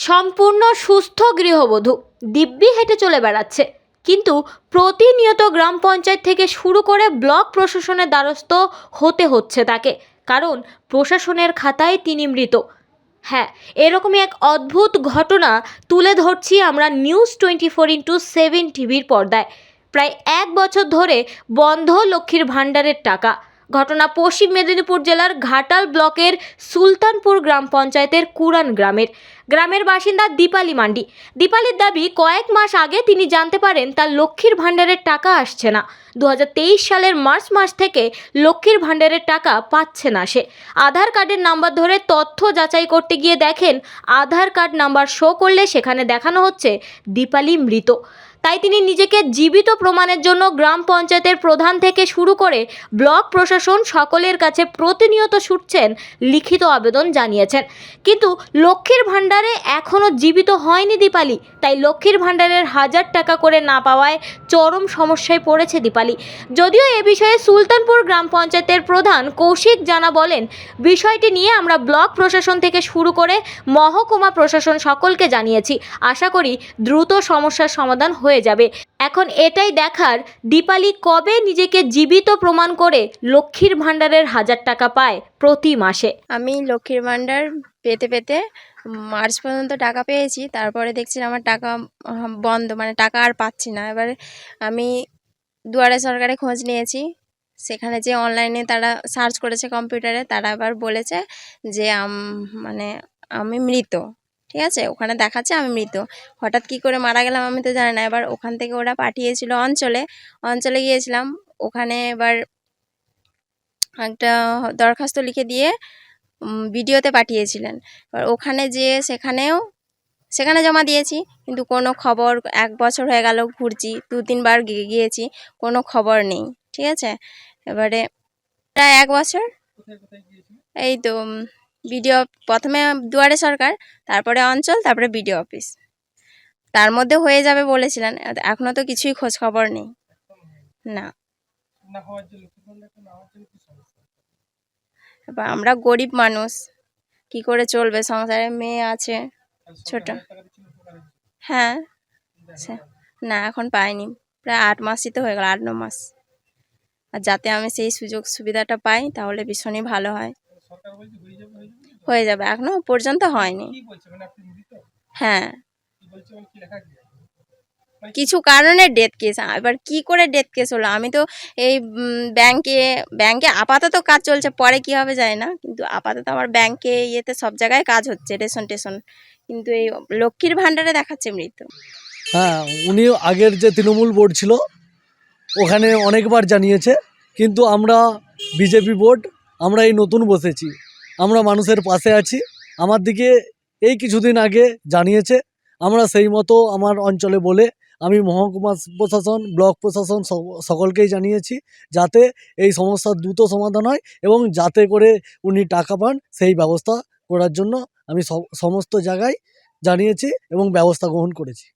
সম্পূর্ণ সুস্থ গৃহবধূ দিব্যি হেঁটে চলে বেড়াচ্ছে, কিন্তু প্রতিনিয়ত গ্রাম পঞ্চায়েত থেকে শুরু করে ব্লক প্রশাসনের দ্বারস্থ হতে হচ্ছে তাকে, কারণ প্রশাসনের খাতায় তিনি মৃত। হ্যাঁ, এরকমই এক অদ্ভুত ঘটনা তুলে ধরছি আমরা নিউজ 24x7 টিভির পর্দায়। প্রায় 1 বছর ধরে বন্ধ লক্ষ্মীর ভাণ্ডারের টাকা। ঘটনা পশ্চিম মেদিনীপুর জেলার ঘাটাল ব্লকের সুলতানপুর গ্রাম পঞ্চায়েতের কুরান গ্রামের বাসিন্দা দীপালি মান্ডি। দীপালির দাবি, কয়েক মাস আগে তিনি জানতে পারেন তার লক্ষ্মীর ভাণ্ডারের টাকা আসছে না। 2023 সালের মার্চ মাস থেকে লক্ষ্মীর ভাণ্ডারের টাকা পাচ্ছে না সে। আধার কার্ডের নাম্বার ধরে তথ্য যাচাই করতে গিয়ে দেখেন আধার কার্ড নাম্বার শো করলে সেখানে দেখানো হচ্ছে দীপালি মৃত। তাই তিনি নিজেকে জীবিত প্রমাণের জন্য গ্রাম পঞ্চায়েতের প্রধান থেকে শুরু করে ব্লক প্রশাসন সকলের কাছে প্রতিনিয়ত ছুটছেন, লিখিত আবেদন জানিয়েছেন। কিন্তু লক্ষ্মীর ভাণ্ডারে এখনও জীবিত হয়নি দীপালি। তাই লক্ষ্মীর ভাণ্ডারের 1000 টাকা করে না পাওয়ায় চরম সমস্যায় পড়েছে দীপালি। যদিও এ বিষয়ে সুলতানপুর গ্রাম পঞ্চায়েতের প্রধান কৌশিক জানা বলেন, বিষয়টি নিয়ে আমরা ব্লক প্রশাসন থেকে শুরু করে মহকুমা প্রশাসন সকলকে জানিয়েছি। আশা করি দ্রুত সমস্যার সমাধান হয়ে যাবে। এখন এটাই দেখার দীপালি কবে নিজেকে জীবিত প্রমাণ করে লক্ষ্মীর ভাণ্ডারের 1000 টাকা পায় প্রতি মাসে। আমি লক্ষ্মীর ভাণ্ডার পেতে পেতে মার্চ পর্যন্ত টাকা পেয়েছি, তারপরে দেখছি আমার টাকা বন্ধ, মানে টাকা আর পাচ্ছি না। এবার আমি দুয়ারে সরকারে খোঁজ নিয়েছি, সেখানে যে অনলাইনে তারা সার্চ করেছে কম্পিউটারে, তারা আবার বলেছে যে মানে আমি মৃত। ঠিক আছে, ওখানে দেখাচ্ছে আমি মৃত। হঠাৎ কি করে মারা গেলাম আমি তো জানি না। এবার ওখান থেকে ওরা পাঠিয়েছিল অঞ্চলে গিয়েছিলাম। ওখানে এবার একটা দরখাস্ত লিখে দিয়ে ভিডিওতে পাঠিয়েছিলেন। এবার ওখানে যেয়ে সেখানে জমা দিয়েছি, কিন্তু কোনো খবর, 1 বছর হয়ে গেল ঘুরছি, 2-3 বার গিয়েছি, কোনো খবর নেই। ঠিক আছে, এবারে প্রায় 1 বছর এই তো ভিডিও, প্রথমে দুয়ারে সরকার, তারপরে অঞ্চল, তারপরে বিডিও অফিস, তার মধ্যে হয়ে যাবে বলেছিলেন। এখনো তো কিছুই খোঁজ খবর নেই। না, এবার আমরা গরিব মানুষ, কি করে চলবে, সংসারে মেয়ে আছে ছোট। হ্যাঁ, না এখন পাইনি, প্রায় 8 মাসই তো হয়ে গেল, 8-9 মাস। আর যাতে আমি সেই সুযোগ সুবিধাটা পাই তাহলে ভীষণই ভালো হয়। হয়ে যাবে, এখনো পর্যন্ত হয়নি। হ্যাঁ, কিছু কারণে ডেথ কেস। এবার কি করে ডেথ কেস হলো, আমি তো এই ব্যাংকে আপাতত কাজ চলছে, পরে কি হবে জানি না, কিন্তু আপাতত আমার ব্যাংকে ইয়েতে সব জায়গায় কাজ হচ্ছে, রেশন টেশন, কিন্তু এই লক্ষ্মীর ভাণ্ডারে দেখাচ্ছে মৃত। হ্যাঁ, উনি আগের যে তৃণমূল বোর্ড ছিল ওখানে অনেকবার জানিয়েছে, কিন্তু আমরা বিজেপি বোর্ড, আমরা এই নতুন বসেছি, আমরা মানুষের পাশে আছি। আমার দিকে এই কিছুদিন আগে জানিয়েছে, আমরা সেই মতো আমার অঞ্চলে বলে আমি মহকুমা প্রশাসন, ব্লক প্রশাসন সকলকেই জানিয়েছি, যাতে এই সমস্যার দ্রুত সমাধান হয় এবং যাতে করে উনি টাকা পান সেই ব্যবস্থা করার জন্য আমি সমস্ত জায়গায় জানিয়েছি এবং ব্যবস্থা গ্রহণ করেছি।